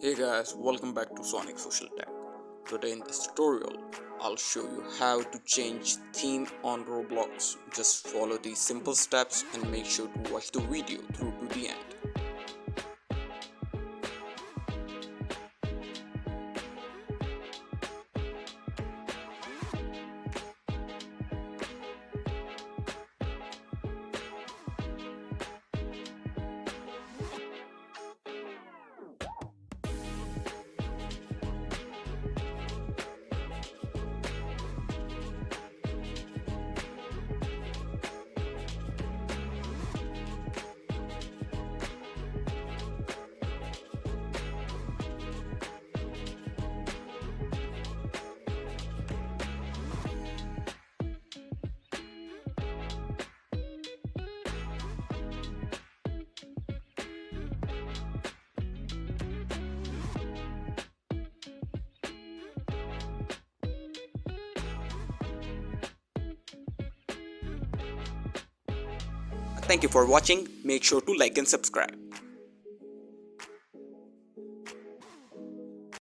Hey guys, welcome back to Sonic Social Tech. Today in this tutorial, I'll show you how to change theme on Roblox. Just follow these simple steps and make sure to watch the video through to the end. Thank you for watching. Make sure to like and subscribe.